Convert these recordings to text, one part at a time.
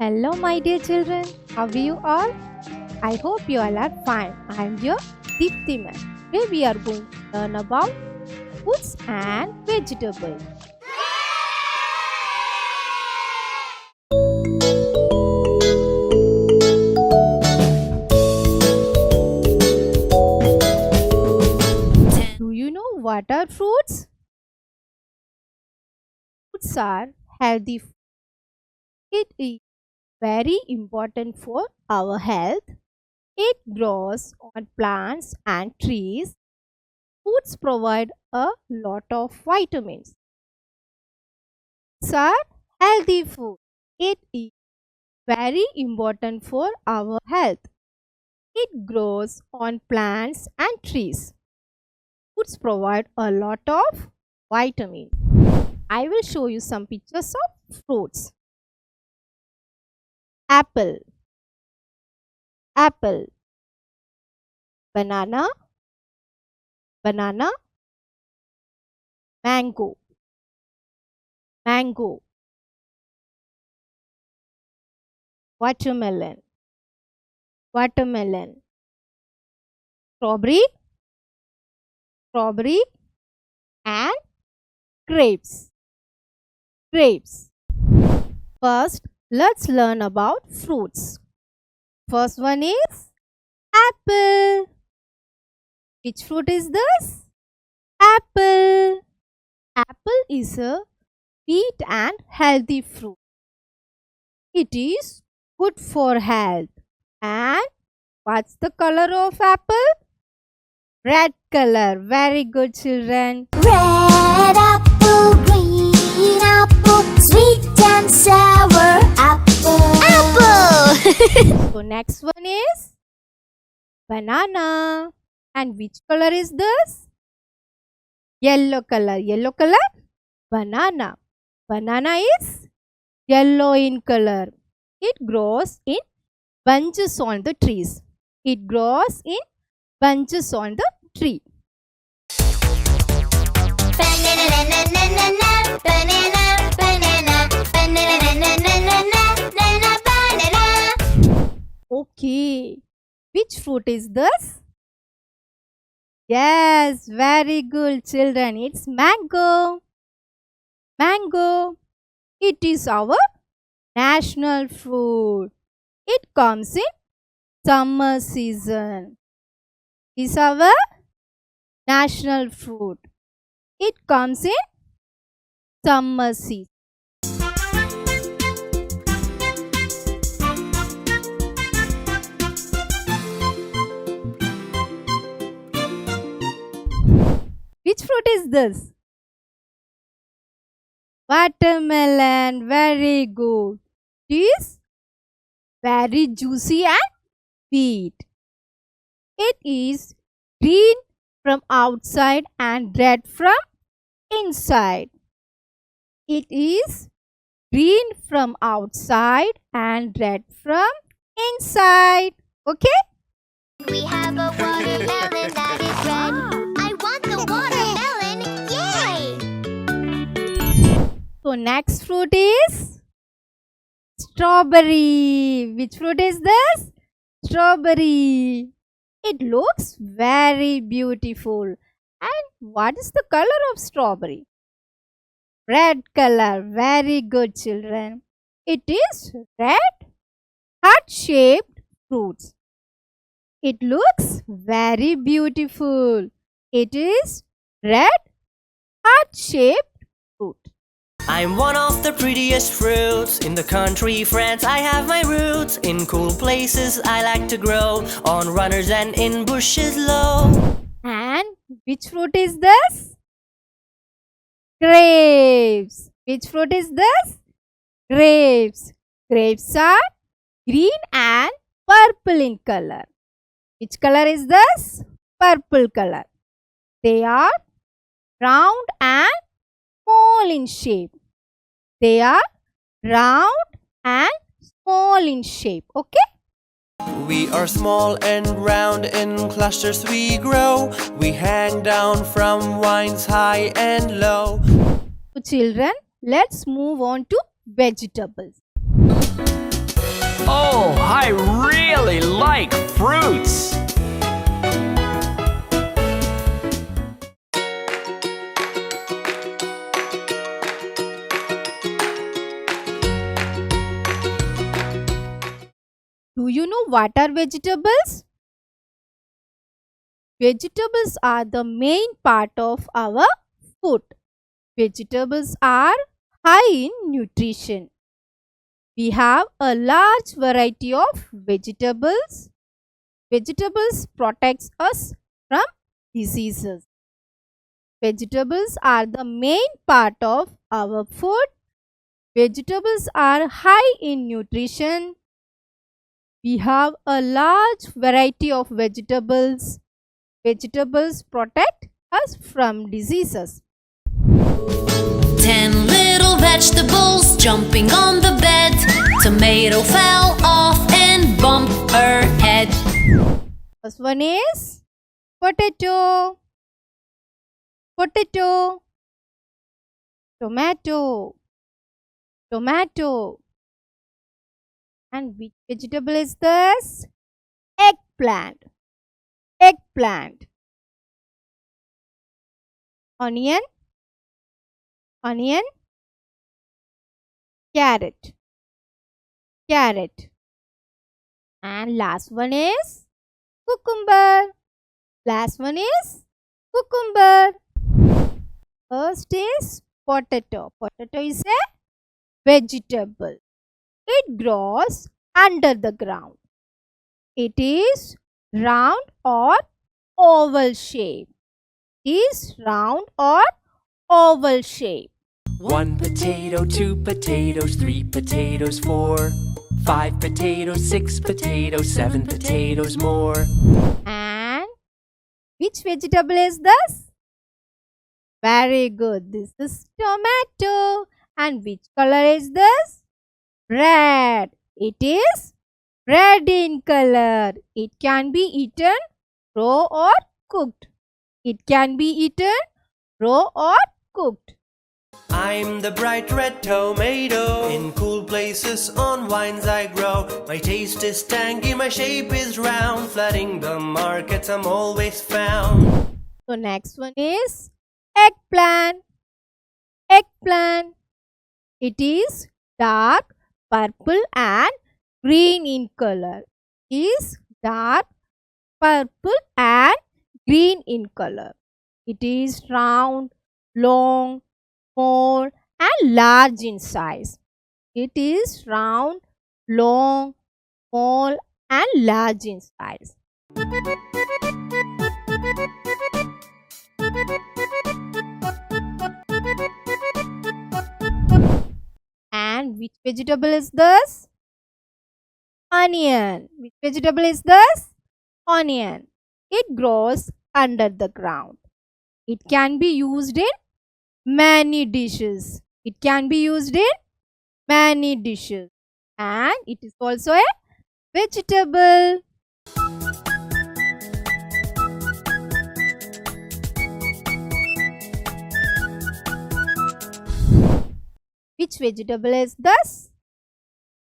Hello, my dear children. How are you all? I hope you all are fine. I am your Deepti ma'am. Today we are going to learn about fruits and vegetables. Do you know what are fruits? Fruits are healthy food. It is very important for our health. It grows on plants and trees. Fruits provide a lot of vitamins. Fruits are healthy food. It is very important for our health. It grows on plants and trees. Fruits provide a lot of vitamins. I will show you some pictures of fruits. Apple, apple. Banana, banana. Mango, mango. Watermelon, watermelon. Strawberry, strawberry. And grapes, grapes. First, let's learn about fruits. First one is apple. Which fruit is this? Apple. Apple is a sweet and healthy fruit. It is good for health. And what's the color of apple? Red color. Very good, children. Red apple, green apple, sweet and sour apple. Apple! So next one is banana. And which color is this? Yellow color. Yellow color? Banana. Banana is yellow in color. It grows in bunches on the trees. It grows in bunches on the tree. Banana, banana, banana, banana, banana, banana, banana. Okay. Which fruit is this? Yes, very good, children. It's mango. Mango. It is our national fruit. It comes in summer season. It's our national fruit. It comes in summer season. Which fruit is this? Watermelon. Very good. It is very juicy and sweet. It is green from outside and red from inside. It is green from outside and red from inside. Okay? We have a watermelon that is red. I want the watermelon. Yay! So next fruit is strawberry. Which fruit is this? Strawberry. It looks very beautiful. And what is the color of strawberry? Red color. Very good, children. It is red, heart-shaped fruits. It looks very beautiful. It is red, heart-shaped fruit. I'm one of the prettiest fruits in the country, France. I have my roots in cool places. I like to grow on runners and in bushes low. And which fruit is this? Grapes. Which fruit is this? Grapes. Grapes are green and purple in color. Which color is this? Purple color. They are round and small in shape. They are round and small in shape. Okay? We are small and round, in clusters we grow. We hang down from vines high and low. So children, let's move on to vegetables. Oh, I really like fruits. Do you know what are vegetables? Vegetables are the main part of our food. Vegetables are high in nutrition. We have a large variety of vegetables. Vegetables protects us from diseases. Vegetables are the main part of our food. Vegetables are high in nutrition. We have a large variety of vegetables. Vegetables protect us from diseases. 10 little vegetables jumping on the bed. Tomato fell off and bumped her head. First one is potato, potato, tomato, tomato. And which vegetable is this? Eggplant, eggplant. Onion, onion, carrot, carrot. And last one is cucumber. Last one is cucumber. First is potato. Potato is a vegetable. It grows under the ground. It is round or oval shape. It is round or oval shape. 1 potato, 2 potatoes, 3 potatoes, 4, 5 potatoes, 6 potatoes, 7 potatoes more. And which vegetable is this? Very good. This is tomato. And which color is this? Red. It is red in color. It can be eaten raw or cooked. It can be eaten raw or cooked. I'm the bright red tomato. In cool places on vines I grow. My taste is tangy, my shape is round. Flooding the markets I'm always found. So next one is eggplant. Eggplant. It is dark purple and green in color. It is dark purple and green in color. It is round, long, small and large in size. It is round, long, small and large in size. And which vegetable is this? Onion. Which vegetable is this? Onion. It grows under the ground. It can be used in many dishes. It can be used in many dishes. And it is also a vegetable. Which vegetable is this?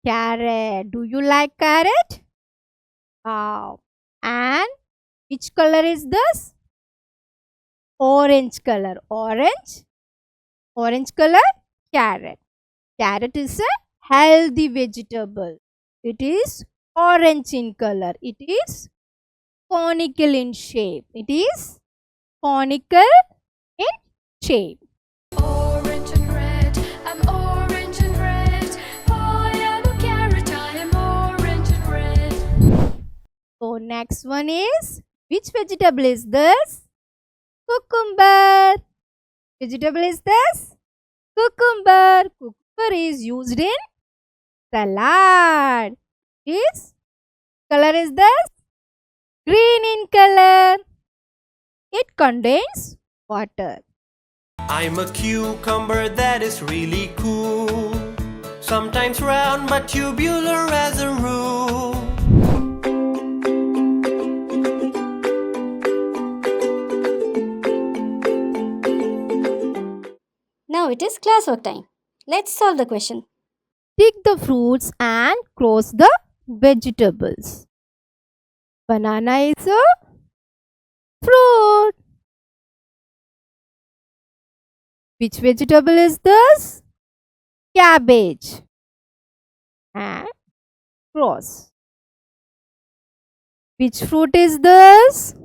Carrot. Do you like carrot? Wow. And which color is this? Orange color. Orange. Orange color. Carrot. Carrot is a healthy vegetable. It is orange in color. It is conical in shape. It is conical in shape. Orange and red, I'm orange and red. I am a carrot, I am orange and red. So next one is, which vegetable is this? Cucumber. Vegetable is this? Cucumber. Cucumber is used in salad. Its color is this? Green in color. It contains water. I'm a cucumber that is really cool. Sometimes round but tubular as a rule. Now it is classwork time. Let's solve the question. Tick the fruits and cross the vegetables. Banana is a fruit. Which vegetable is this? Cabbage. And cross. Which fruit is this?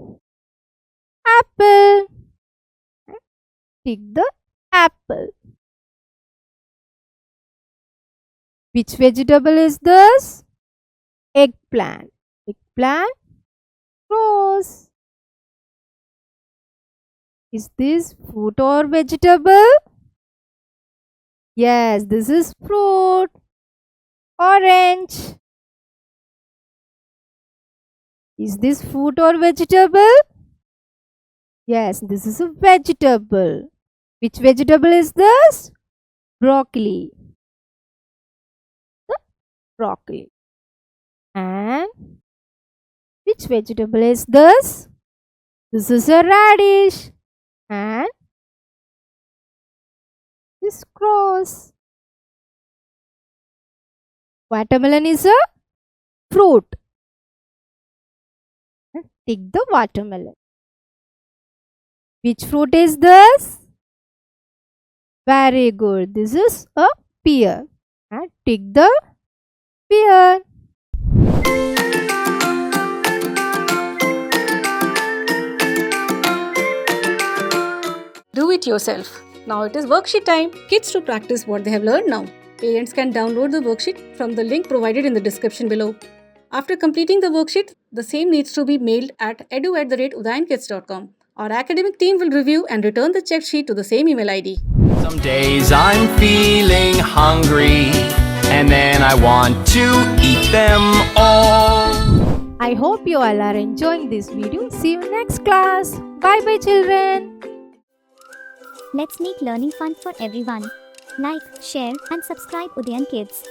Apple. Tick the apple. Which vegetable is this? Eggplant. Eggplant. Cross. Is this fruit or vegetable? Yes, this is fruit. Orange. Is this fruit or vegetable? Yes, this is a vegetable. Which vegetable is this? Broccoli. The broccoli. And which vegetable is this? This is a radish. And this cross. Watermelon is a fruit. Tick the watermelon. Which fruit is this? Very good. This is a pear. And tick the pear. Do it yourself. Now it is worksheet time. Kids to practice what they have learned now. Parents can download the worksheet from the link provided in the description below. After completing the worksheet, the same needs to be mailed at edu@udayankidz.com. Our academic team will review and return the checked sheet to the same email ID. Some days I'm feeling hungry, and then I want to eat them all. I hope you all are enjoying this video. See you next class. Bye bye children. Let's make learning fun for everyone. Like, share and subscribe Udayan Kids.